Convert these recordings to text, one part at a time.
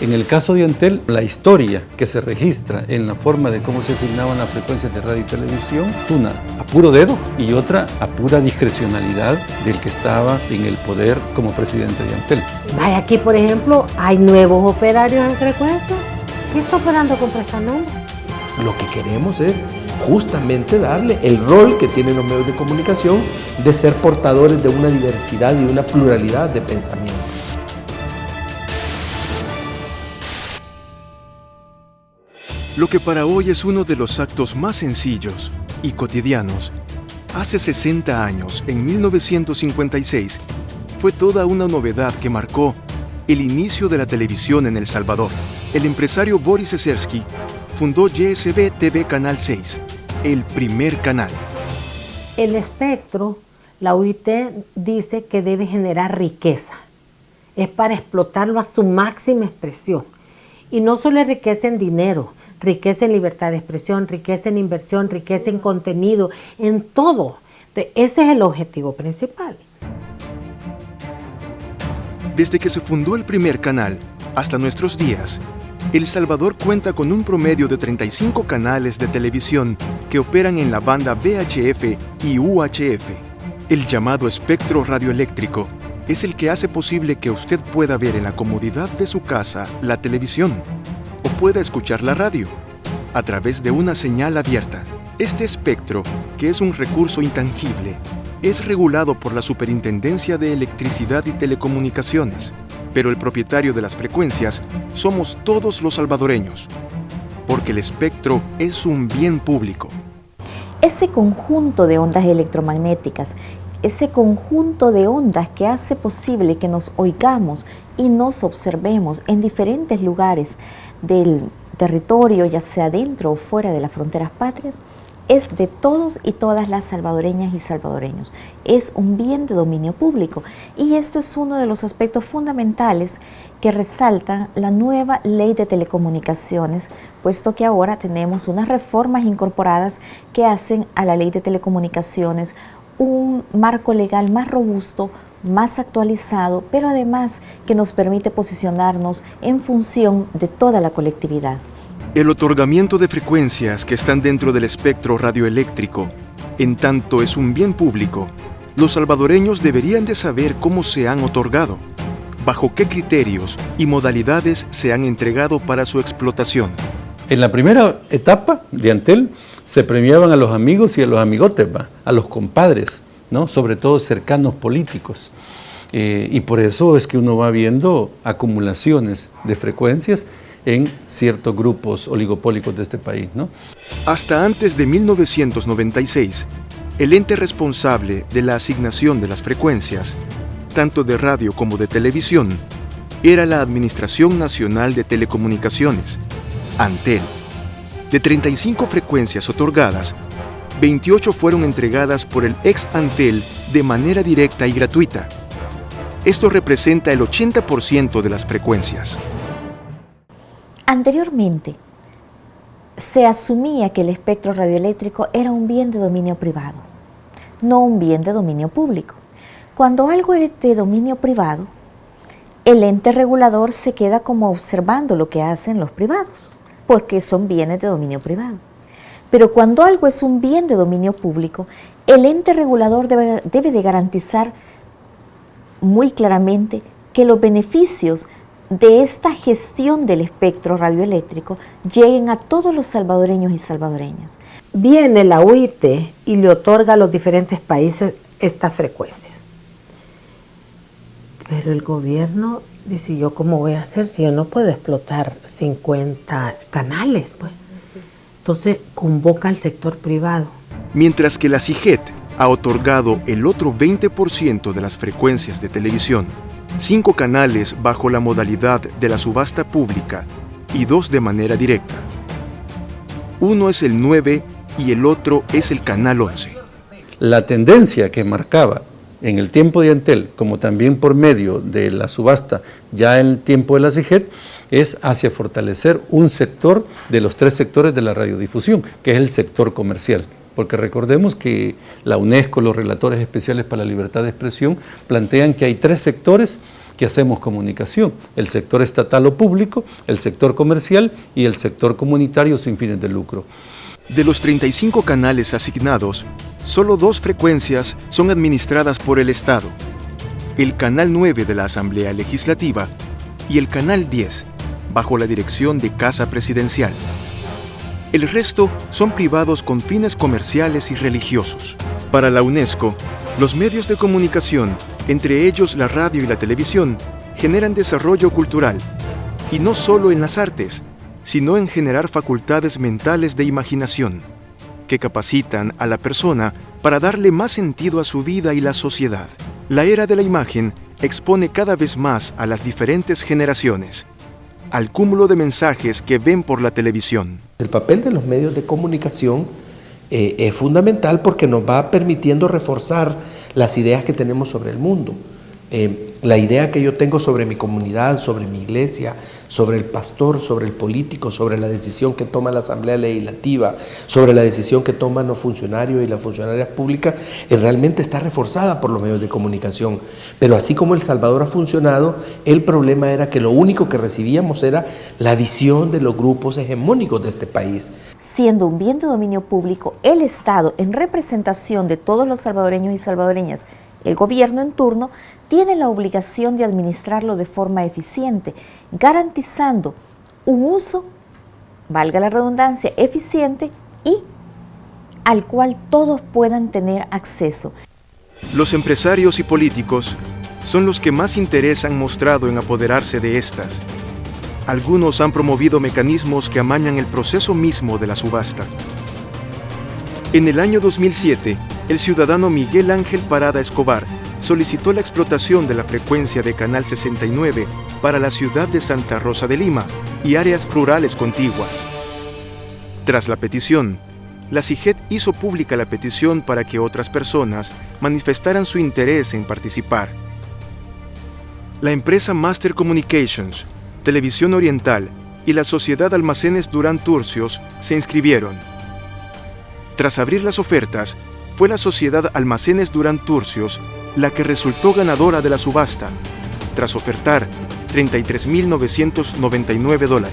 En el caso de Antel, la historia que se registra en la forma de cómo se asignaban las frecuencias de radio y televisión, una a puro dedo y otra a pura discrecionalidad del que estaba en el poder como presidente de Antel. Vaya, aquí por ejemplo hay nuevos operarios en frecuencia. ¿Qué está operando con prestanombre? Lo que queremos es justamente darle el rol que tienen los medios de comunicación de ser portadores de una diversidad y una pluralidad de pensamientos. Lo que para hoy es uno de los actos más sencillos y cotidianos, hace 60 años, en 1956, fue toda una novedad que marcó el inicio de la televisión en El Salvador. El empresario Boris Ezersky fundó YSB TV Canal 6, el primer canal. El espectro, la UIT dice que debe generar riqueza. Es para explotarlo a su máxima expresión. Y no solo es riqueza en dinero, riqueza en libertad de expresión, riqueza en inversión, riqueza en contenido, en todo. Ese es el objetivo principal. Desde que se fundó el primer canal hasta nuestros días, El Salvador cuenta con un promedio de 35 canales de televisión que operan en la banda VHF y UHF. El llamado espectro radioeléctrico es el que hace posible que usted pueda ver en la comodidad de su casa la televisión o pueda escuchar la radio a través de una señal abierta. Este espectro, que es un recurso intangible, es regulado por la Superintendencia de Electricidad y Telecomunicaciones, pero el propietario de las frecuencias somos todos los salvadoreños, porque el espectro es un bien público. Ese conjunto de ondas electromagnéticas, ese conjunto de ondas que hace posible que nos oigamos y nos observemos en diferentes lugares del territorio, ya sea dentro o fuera de las fronteras patrias, es de todos y todas las salvadoreñas y salvadoreños. Es un bien de dominio público y esto es uno de los aspectos fundamentales que resalta la nueva ley de telecomunicaciones, puesto que ahora tenemos unas reformas incorporadas que hacen a la ley de telecomunicaciones un marco legal más robusto, más actualizado, pero además que nos permite posicionarnos en función de toda la colectividad. El otorgamiento de frecuencias que están dentro del espectro radioeléctrico, en tanto es un bien público, los salvadoreños deberían de saber cómo se han otorgado, bajo qué criterios y modalidades se han entregado para su explotación. En la primera etapa de Antel se premiaban a los amigos y a los amigotes, a los compadres, ¿no? Sobre todo cercanos políticos. Y por eso es que uno va viendo acumulaciones de frecuencias en ciertos grupos oligopólicos de este país, ¿no? Hasta antes de 1996, el ente responsable de la asignación de las frecuencias, tanto de radio como de televisión, era la Administración Nacional de Telecomunicaciones, Antel. De 35 frecuencias otorgadas, 28 fueron entregadas por el ex Antel de manera directa y gratuita. Esto representa el 80% de las frecuencias. Anteriormente, se asumía que el espectro radioeléctrico era un bien de dominio privado, no un bien de dominio público. Cuando algo es de dominio privado, el ente regulador se queda como observando lo que hacen los privados, porque son bienes de dominio privado. Pero cuando algo es un bien de dominio público, el ente regulador debe de garantizar muy claramente que los beneficios de esta gestión del espectro radioeléctrico lleguen a todos los salvadoreños y salvadoreñas. Viene la UIT y le otorga a los diferentes países estas frecuencias. Pero el gobierno dice, ¿yo cómo voy a hacer si yo no puedo explotar 50 canales? Pues? Entonces convoca al sector privado. Mientras que la CIGET ha otorgado el otro 20% de las frecuencias de televisión, 5 canales bajo la modalidad de la subasta pública y 2 de manera directa. Uno es el 9 y el otro es el canal 11. La tendencia que marcaba en el tiempo de Antel, como también por medio de la subasta ya en el tiempo de la CIGET, es hacia fortalecer un sector de los 3 sectores de la radiodifusión, que es el sector comercial. Porque recordemos que la UNESCO, los relatores especiales para la libertad de expresión, plantean que hay 3 sectores que hacemos comunicación, el sector estatal o público, el sector comercial y el sector comunitario sin fines de lucro. De los 35 canales asignados, solo 2 frecuencias son administradas por el Estado: el Canal 9 de la Asamblea Legislativa y el Canal 10, bajo la dirección de Casa Presidencial. El resto son privados con fines comerciales y religiosos. Para la UNESCO, los medios de comunicación, entre ellos la radio y la televisión, generan desarrollo cultural, y no solo en las artes, sino en generar facultades mentales de imaginación, que capacitan a la persona para darle más sentido a su vida y la sociedad. La era de la imagen expone cada vez más a las diferentes generaciones al cúmulo de mensajes que ven por la televisión. El papel de los medios de comunicación es fundamental porque nos va permitiendo reforzar las ideas que tenemos sobre el mundo. La idea que yo tengo sobre mi comunidad, sobre mi iglesia, sobre el pastor, sobre el político, sobre la decisión que toma la Asamblea Legislativa, sobre la decisión que toman los funcionarios y las funcionarias públicas, realmente está reforzada por los medios de comunicación. Pero así como El Salvador ha funcionado, el problema era que lo único que recibíamos era la visión de los grupos hegemónicos de este país. Siendo un bien de dominio público, el Estado, en representación de todos los salvadoreños y salvadoreñas, el gobierno en turno, tiene la obligación de administrarlo de forma eficiente, garantizando un uso, valga la redundancia, eficiente y al cual todos puedan tener acceso. Los empresarios y políticos son los que más interés han mostrado en apoderarse de estas. Algunos han promovido mecanismos que amañan el proceso mismo de la subasta. En el año 2007, el ciudadano Miguel Ángel Parada Escobar solicitó la explotación de la frecuencia de Canal 69 para la ciudad de Santa Rosa de Lima y áreas rurales contiguas. Tras la petición, la CIGET hizo pública la petición para que otras personas manifestaran su interés en participar. La empresa Master Communications, Televisión Oriental y la sociedad Almacenes Durán Turcios se inscribieron. Tras abrir las ofertas, fue la sociedad Almacenes Durán Turcios la que resultó ganadora de la subasta, tras ofertar $33.999.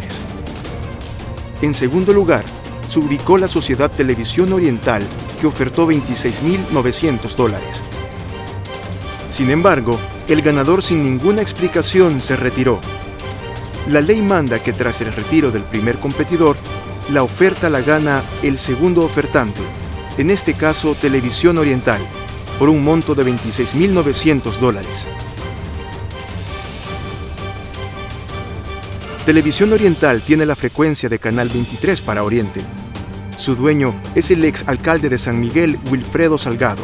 En segundo lugar, se ubicó la sociedad Televisión Oriental, que ofertó $26.900. Sin embargo, el ganador sin ninguna explicación se retiró. La ley manda que tras el retiro del primer competidor, la oferta la gana el segundo ofertante, en este caso Televisión Oriental, por un monto de $26.900. Televisión Oriental tiene la frecuencia de Canal 23 para Oriente. Su dueño es el ex alcalde de San Miguel, Wilfredo Salgado,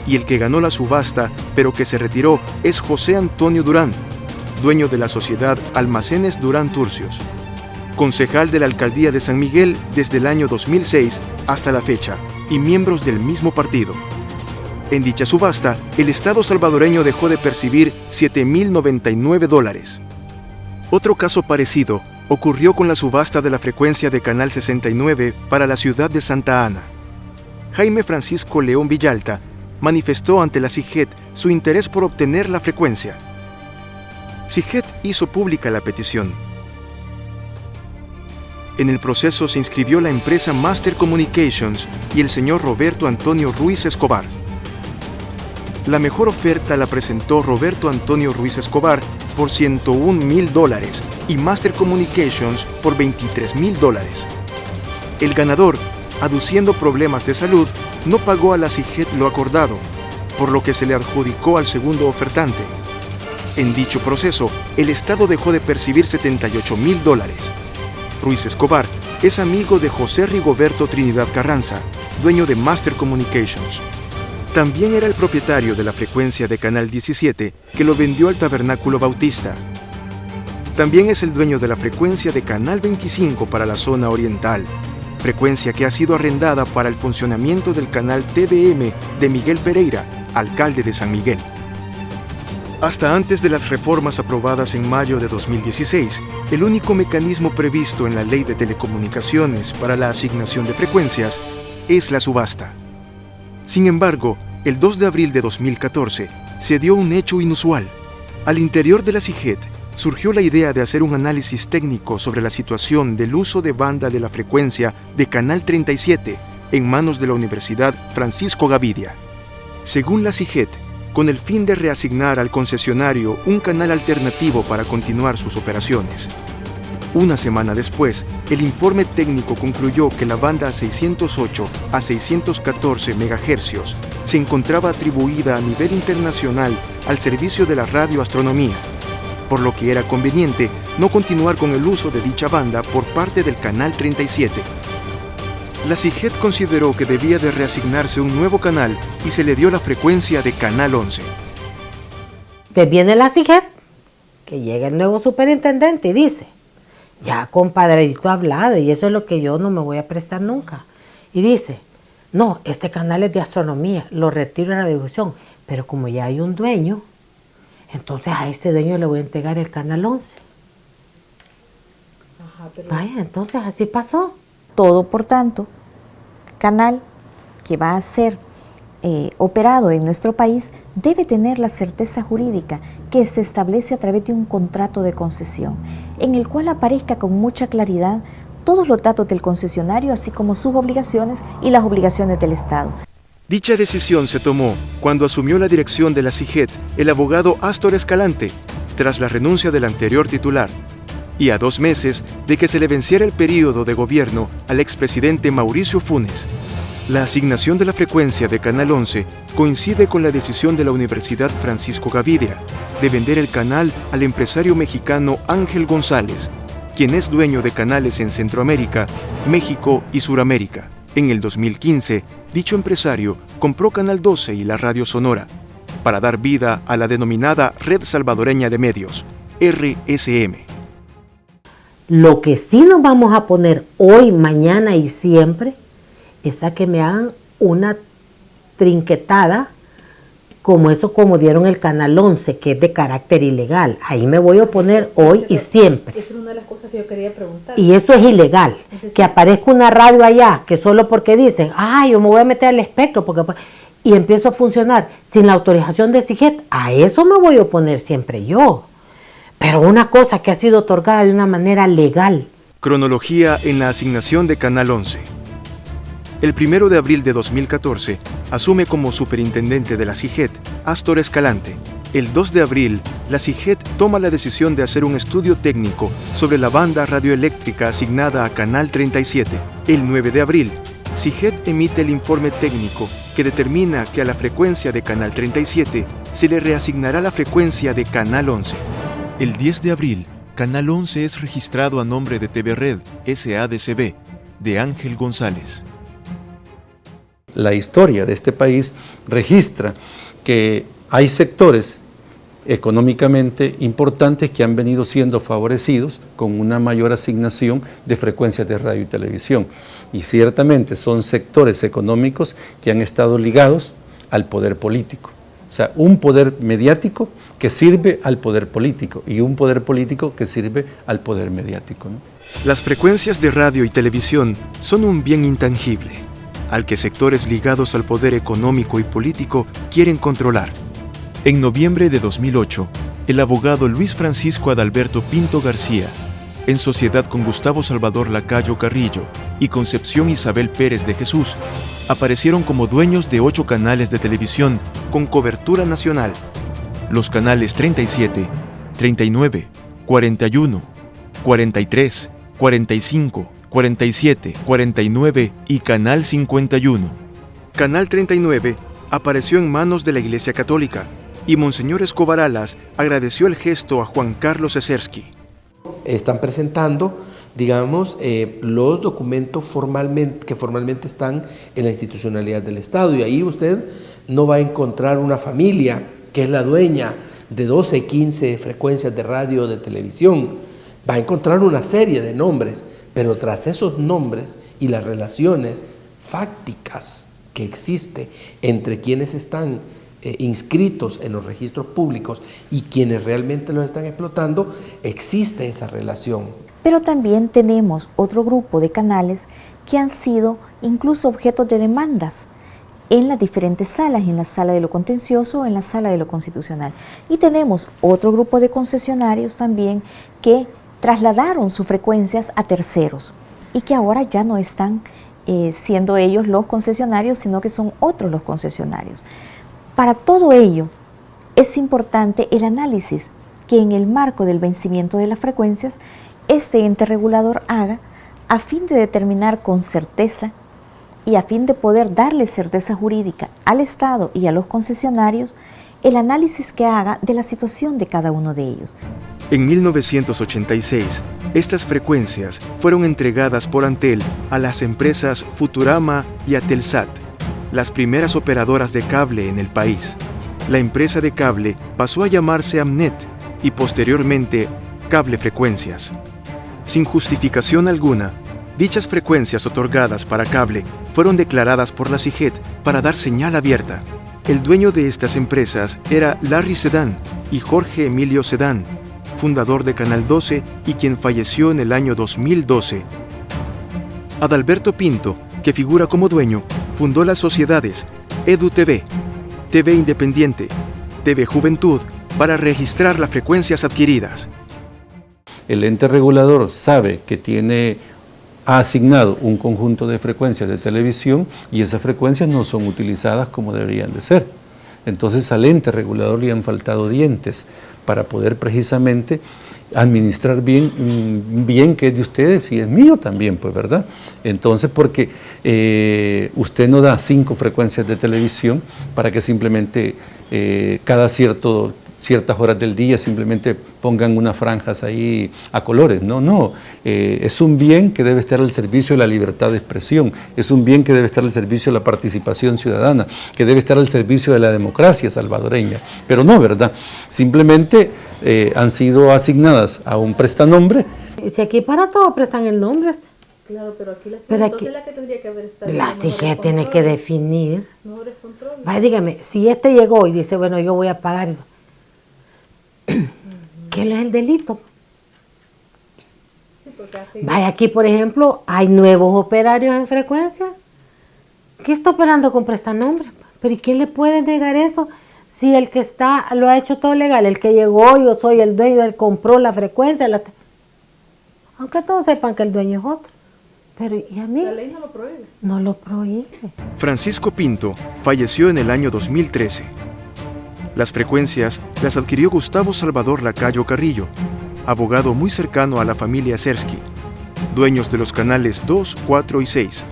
y el que ganó la subasta, pero que se retiró, es José Antonio Durán, dueño de la sociedad Almacenes Durán Turcios, concejal de la alcaldía de San Miguel desde el año 2006 hasta la fecha, y miembros del mismo partido. En dicha subasta, el Estado salvadoreño dejó de percibir $7.099. Otro caso parecido ocurrió con la subasta de la frecuencia de Canal 69 para la ciudad de Santa Ana. Jaime Francisco León Villalta manifestó ante la CIGET su interés por obtener la frecuencia. CIGET hizo pública la petición. En el proceso se inscribió la empresa Master Communications y el señor Roberto Antonio Ruiz Escobar. La mejor oferta la presentó Roberto Antonio Ruiz Escobar por $101.000 y Master Communications por $23.000. El ganador, aduciendo problemas de salud, no pagó a la CIGET lo acordado, por lo que se le adjudicó al segundo ofertante. En dicho proceso, el Estado dejó de percibir $78.000. Ruiz Escobar es amigo de José Rigoberto Trinidad Carranza, dueño de Master Communications. También era el propietario de la frecuencia de Canal 17, que lo vendió al Tabernáculo Bautista. También es el dueño de la frecuencia de Canal 25 para la zona oriental, frecuencia que ha sido arrendada para el funcionamiento del canal TVM de Miguel Pereira, alcalde de San Miguel. Hasta antes de las reformas aprobadas en mayo de 2016, el único mecanismo previsto en la Ley de Telecomunicaciones para la asignación de frecuencias es la subasta. Sin embargo, el 2 de abril de 2014 se dio un hecho inusual. Al interior de la CIGET surgió la idea de hacer un análisis técnico sobre la situación del uso de banda de la frecuencia de Canal 37 en manos de la Universidad Francisco Gavidia. Según la CIGET, con el fin de reasignar al concesionario un canal alternativo para continuar sus operaciones. Una semana después, el informe técnico concluyó que la banda 608 a 614 MHz se encontraba atribuida a nivel internacional al servicio de la radioastronomía, por lo que era conveniente no continuar con el uso de dicha banda por parte del Canal 37. La CIGET consideró que debía de reasignarse un nuevo canal y se le dio la frecuencia de Canal 11. Que viene la CIGET, que llega el nuevo superintendente y dice: ya compadrito ha hablado y eso es lo que yo no me voy a prestar nunca. Y dice: no, este canal es de astronomía, lo retiro de la difusión, pero como ya hay un dueño, entonces a este dueño le voy a entregar el Canal 11. Vaya, entonces así pasó. Todo, por tanto, canal que va a ser operado en nuestro país debe tener la certeza jurídica que se establece a través de un contrato de concesión, en el cual aparezca con mucha claridad todos los datos del concesionario, así como sus obligaciones y las obligaciones del Estado. Dicha decisión se tomó cuando asumió la dirección de la CIGET el abogado Astor Escalante, tras la renuncia del anterior titular, y a 2 meses de que se le venciera el período de gobierno al expresidente Mauricio Funes. La asignación de la frecuencia de Canal 11 coincide con la decisión de la Universidad Francisco Gavidia de vender el canal al empresario mexicano Ángel González, quien es dueño de canales en Centroamérica, México y Suramérica. En el 2015, dicho empresario compró Canal 12 y la Radio Sonora, para dar vida a la denominada Red Salvadoreña de Medios, RSM. Lo que sí nos vamos a poner hoy, mañana y siempre es a que me hagan una trinquetada como eso, como dieron el Canal 11, que es de carácter ilegal. Ahí me voy a oponer hoy y siempre. Esa es una de las cosas que yo quería preguntar. Y eso es ilegal. Que aparezca una radio allá, que solo porque dicen: yo me voy a meter al espectro, y empiezo a funcionar sin la autorización de CIGET, a eso me voy a oponer siempre yo. Pero una cosa que ha sido otorgada de una manera legal. Cronología en la asignación de Canal 11. El 1 de abril de 2014 asume como superintendente de la CIGET Astor Escalante. El 2 de abril, la CIGET toma la decisión de hacer un estudio técnico sobre la banda radioeléctrica asignada a Canal 37. El 9 de abril, CIGET emite el informe técnico que determina que a la frecuencia de Canal 37 se le reasignará la frecuencia de Canal 11. El 10 de abril, Canal 11 es registrado a nombre de TV Red SADCB, de Ángel González. La historia de este país registra que hay sectores económicamente importantes que han venido siendo favorecidos con una mayor asignación de frecuencias de radio y televisión. Y ciertamente son sectores económicos que han estado ligados al poder político. O sea, un poder mediático que sirve al poder político y un poder político que sirve al poder mediático, ¿no? Las frecuencias de radio y televisión son un bien intangible, al que sectores ligados al poder económico y político quieren controlar. En noviembre de 2008, el abogado Luis Francisco Adalberto Pinto García, en sociedad con Gustavo Salvador Lacayo Carrillo y Concepción Isabel Pérez de Jesús, aparecieron como dueños de 8 canales de televisión con cobertura nacional. Los canales 37, 39, 41, 43, 45, 47, 49 y Canal 51. Canal 39 apareció en manos de la Iglesia Católica y Monseñor Escobar Alas agradeció el gesto a Juan Carlos Sesersky. Están presentando, digamos, los documentos que formalmente están en la institucionalidad del Estado, y ahí usted no va a encontrar una familia que es la dueña de 12, 15 frecuencias de radio o de televisión. Va a encontrar una serie de nombres, pero tras esos nombres y las relaciones fácticas que existe entre quienes están inscritos en los registros públicos y quienes realmente los están explotando, existe esa relación. Pero también tenemos otro grupo de canales que han sido incluso objetos de demandas, en las diferentes salas, en la sala de lo contencioso o en la sala de lo constitucional. Y tenemos otro grupo de concesionarios también que trasladaron sus frecuencias a terceros y que ahora ya no están siendo ellos los concesionarios, sino que son otros los concesionarios. Para todo ello es importante el análisis que en el marco del vencimiento de las frecuencias este ente regulador haga a fin de determinar con certeza y a fin de poder darle certeza jurídica al Estado y a los concesionarios el análisis que haga de la situación de cada uno de ellos. En 1986, estas frecuencias fueron entregadas por Antel a las empresas Futurama y Atelsat, las primeras operadoras de cable en el país. La empresa de cable pasó a llamarse Amnet y posteriormente Cable Frecuencias. Sin justificación alguna, dichas frecuencias otorgadas para cable fueron declaradas por la CIGET para dar señal abierta. El dueño de estas empresas era Larry Sedán y Jorge Emilio Sedán, fundador de Canal 12 y quien falleció en el año 2012. Adalberto Pinto, que figura como dueño, fundó las sociedades EduTV, TV Independiente, TV Juventud, para registrar las frecuencias adquiridas. El ente regulador sabe que ha asignado un conjunto de frecuencias de televisión y esas frecuencias no son utilizadas como deberían de ser. Entonces al ente regulador le han faltado dientes para poder precisamente administrar bien que es de ustedes y es mío también, pues, ¿verdad? Entonces, porque usted no da 5 frecuencias de televisión para que simplemente cada ciertas horas del día simplemente pongan unas franjas ahí a colores. No, es un bien que debe estar al servicio de la libertad de expresión, es un bien que debe estar al servicio de la participación ciudadana, que debe estar al servicio de la democracia salvadoreña. Pero no, ¿verdad? Simplemente han sido asignadas a un prestanombre. Si aquí para todo prestan el nombre. Claro, pero aquí la Pero CIGET, aquí- entonces la que tendría que haber estado. La CIGET tiene que definir. Mejores controles. Vaya, dígame, si este llegó y dice, bueno, yo voy a pagar eso, ¿qué es el delito? Sí, porque hace. Vaya, aquí por ejemplo, hay nuevos operarios en frecuencia. ¿Qué está operando con prestanombre? Pero ¿y quién le puede negar eso? Si el que está, lo ha hecho todo legal, el que llegó, yo soy el dueño, él compró la frecuencia, aunque todos sepan que el dueño es otro. Pero ¿y a mí? La ley no lo prohíbe. No lo prohíbe. Francisco Pinto falleció en el año 2013. Las frecuencias las adquirió Gustavo Salvador Lacayo Carrillo, abogado muy cercano a la familia Sersky, dueños de los canales 2, 4 y 6.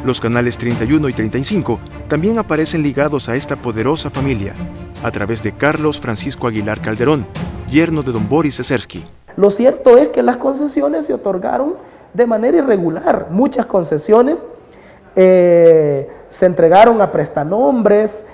Los canales 31 y 35 también aparecen ligados a esta poderosa familia, a través de Carlos Francisco Aguilar Calderón, yerno de don Boris Sersky. Lo cierto es que las concesiones se otorgaron de manera irregular. Muchas concesiones se entregaron a prestanombres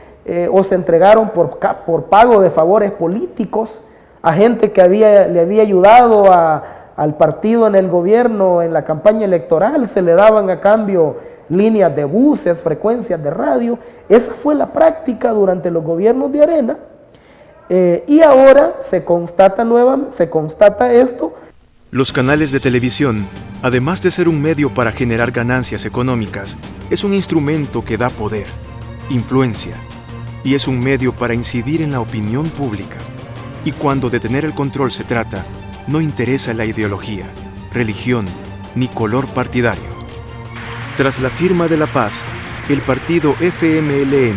o se entregaron por pago de favores políticos a gente que le había ayudado al partido en el gobierno, en la campaña electoral. Se le daban a cambio líneas de buses, frecuencias de radio. Esa fue la práctica durante los gobiernos de Arena. Y ahora se constata esto. Los canales de televisión, además de ser un medio para generar ganancias económicas, es un instrumento que da poder, influencia, y es un medio para incidir en la opinión pública. Y cuando de tener el control se trata, no interesa la ideología, religión ni color partidario. Tras la firma de la paz, el partido FMLN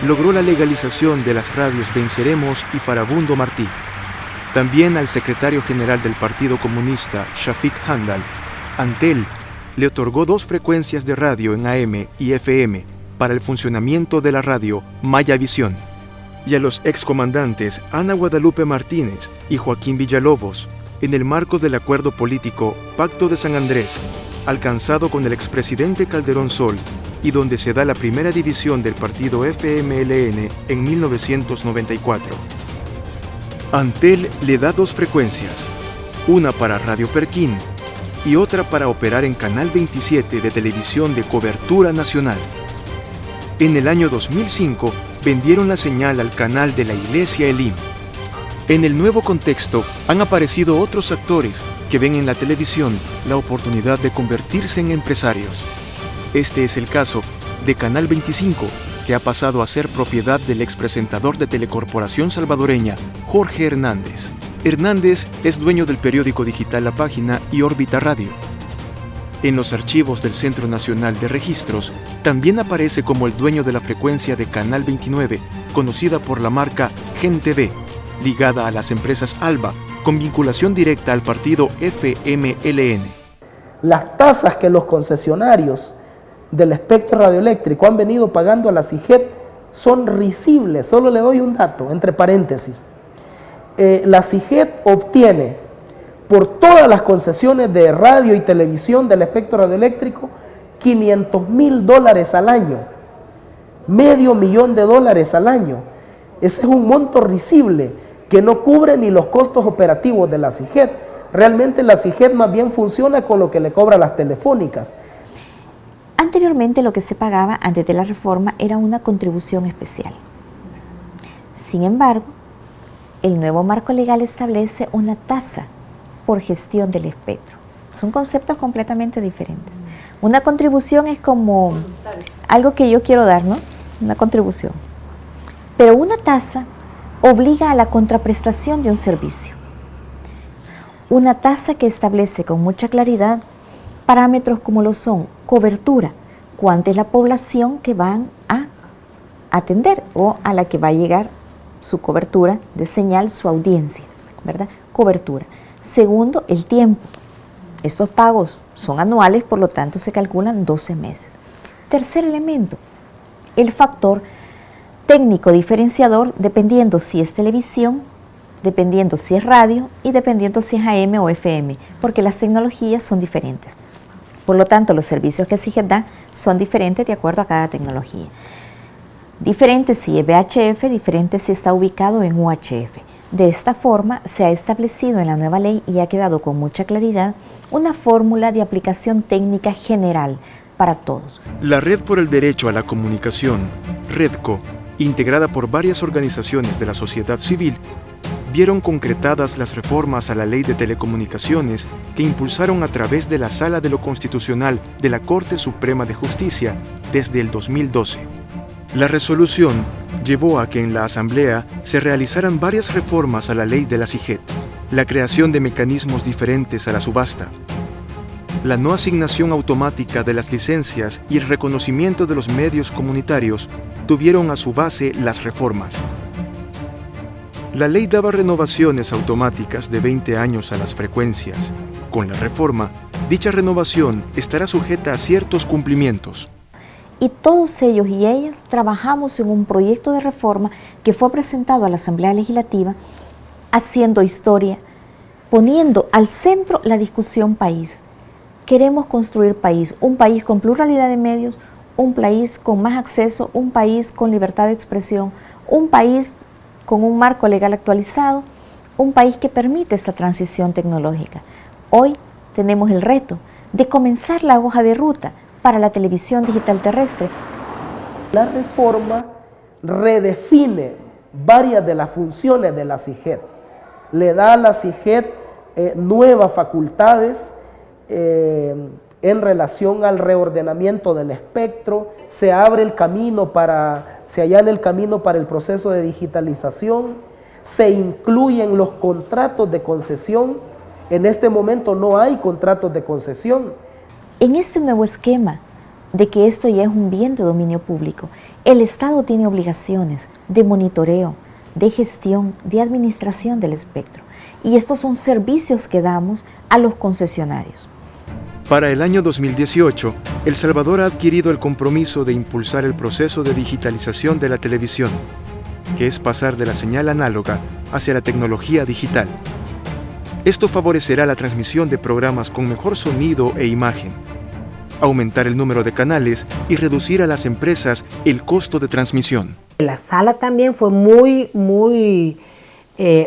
logró la legalización de las radios Venceremos y Farabundo Martí. También al secretario general del Partido Comunista, Shafiq Handal, Antel le otorgó 2 frecuencias de radio en AM y FM para el funcionamiento de la radio Maya Visión. Y a los excomandantes Ana Guadalupe Martínez y Joaquín Villalobos, en el marco del acuerdo político Pacto de San Andrés, alcanzado con el expresidente Calderón Sol y donde se da la primera división del partido FMLN en 1994. Antel le da 2 frecuencias, una para Radio Perquín y otra para operar en Canal 27 de televisión de cobertura nacional. En el año 2005 vendieron la señal al canal de la Iglesia Elim. En el nuevo contexto han aparecido otros actores que ven en la televisión la oportunidad de convertirse en empresarios. Este es el caso de Canal 25, que ha pasado a ser propiedad del expresentador de Telecorporación salvadoreña, Jorge Hernández. Hernández es dueño del periódico digital La Página y Órbita Radio. En los archivos del Centro Nacional de Registros, también aparece como el dueño de la frecuencia de Canal 29, conocida por la marca Gen TV, ligada a las empresas Alba, con vinculación directa al partido FMLN. Las tasas que los concesionarios del espectro radioeléctrico han venido pagando a la CIGET son risibles. Solo le doy un dato, entre paréntesis. La CIGET obtiene por todas las concesiones de radio y televisión del espectro radioeléctrico $500,000 al año, $500,000 al año. Ese es un monto risible que no cubre ni los costos operativos de la CIGET. Realmente la CIGET más bien funciona con lo que le cobra las telefónicas. Anteriormente lo que se pagaba antes de la reforma era una contribución especial. Sin embargo, el nuevo marco legal establece una tasa por gestión del espectro. Son conceptos completamente diferentes. Una contribución es como algo que yo quiero dar, ¿no? Una contribución. Pero una tasa obliga a la contraprestación de un servicio. Una tasa que establece con mucha claridad parámetros como lo son cobertura, cuánta es la población que van a atender o a la que va a llegar su cobertura de señal, su audiencia, ¿verdad? Cobertura. Segundo, el tiempo. Estos pagos son anuales, por lo tanto se calculan 12 meses. Tercer elemento, el factor técnico diferenciador dependiendo si es televisión, dependiendo si es radio y dependiendo si es AM o FM, porque las tecnologías son diferentes. Por lo tanto, los servicios que CIGET da son diferentes de acuerdo a cada tecnología. Diferente si es VHF, diferente si está ubicado en UHF. De esta forma, se ha establecido en la nueva ley y ha quedado con mucha claridad una fórmula de aplicación técnica general para todos. La Red por el Derecho a la Comunicación, REDCO, integrada por varias organizaciones de la sociedad civil, vieron concretadas las reformas a la Ley de Telecomunicaciones que impulsaron a través de la Sala de lo Constitucional de la Corte Suprema de Justicia desde el 2012. La resolución llevó a que en la Asamblea se realizaran varias reformas a la ley de la CIGET, la creación de mecanismos diferentes a la subasta, la no asignación automática de las licencias y el reconocimiento de los medios comunitarios tuvieron a su base las reformas. La ley daba renovaciones automáticas de 20 años a las frecuencias. Con la reforma, dicha renovación estará sujeta a ciertos cumplimientos. Y todos ellos y ellas trabajamos en un proyecto de reforma que fue presentado a la Asamblea Legislativa, haciendo historia, poniendo al centro la discusión país. Queremos construir país, un país con pluralidad de medios, un país con más acceso, un país con libertad de expresión, un país con un marco legal actualizado, un país que permite esta transición tecnológica. Hoy tenemos el reto de comenzar la hoja de ruta para la televisión digital terrestre. La reforma redefine varias de las funciones de la CIGET. Le da a la CIGET nuevas facultades en relación al reordenamiento del espectro, se abre el camino se allana el camino para el proceso de digitalización, se incluyen los contratos de concesión. En este momento no hay contratos de concesión. En este nuevo esquema de que esto ya es un bien de dominio público, el Estado tiene obligaciones de monitoreo, de gestión, de administración del espectro. Y estos son servicios que damos a los concesionarios. Para el año 2018, El Salvador ha adquirido el compromiso de impulsar el proceso de digitalización de la televisión, que es pasar de la señal análoga hacia la tecnología digital. Esto favorecerá la transmisión de programas con mejor sonido e imagen, aumentar el número de canales y reducir a las empresas el costo de transmisión. La sala también fue muy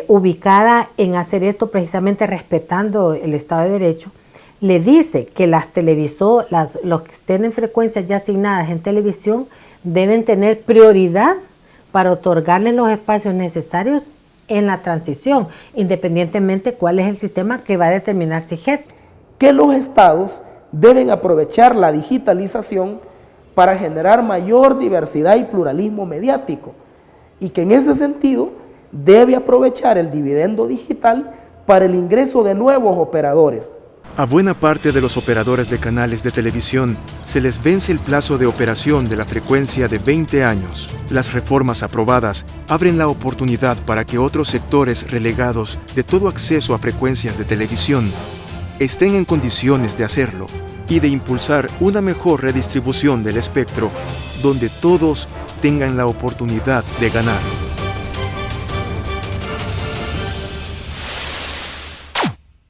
ubicada en hacer esto precisamente respetando el Estado de Derecho. Le dice que las televisoras, los que estén en frecuencias ya asignadas en televisión, deben tener prioridad para otorgarles los espacios necesarios en la transición, independientemente cuál es el sistema que va a determinar CIGET. Que los estados deben aprovechar la digitalización para generar mayor diversidad y pluralismo mediático, y que en ese sentido debe aprovechar el dividendo digital para el ingreso de nuevos operadores. A buena parte de los operadores de canales de televisión se les vence el plazo de operación de la frecuencia de 20 años. Las reformas aprobadas abren la oportunidad para que otros sectores relegados de todo acceso a frecuencias de televisión estén en condiciones de hacerlo y de impulsar una mejor redistribución del espectro, donde todos tengan la oportunidad de ganar.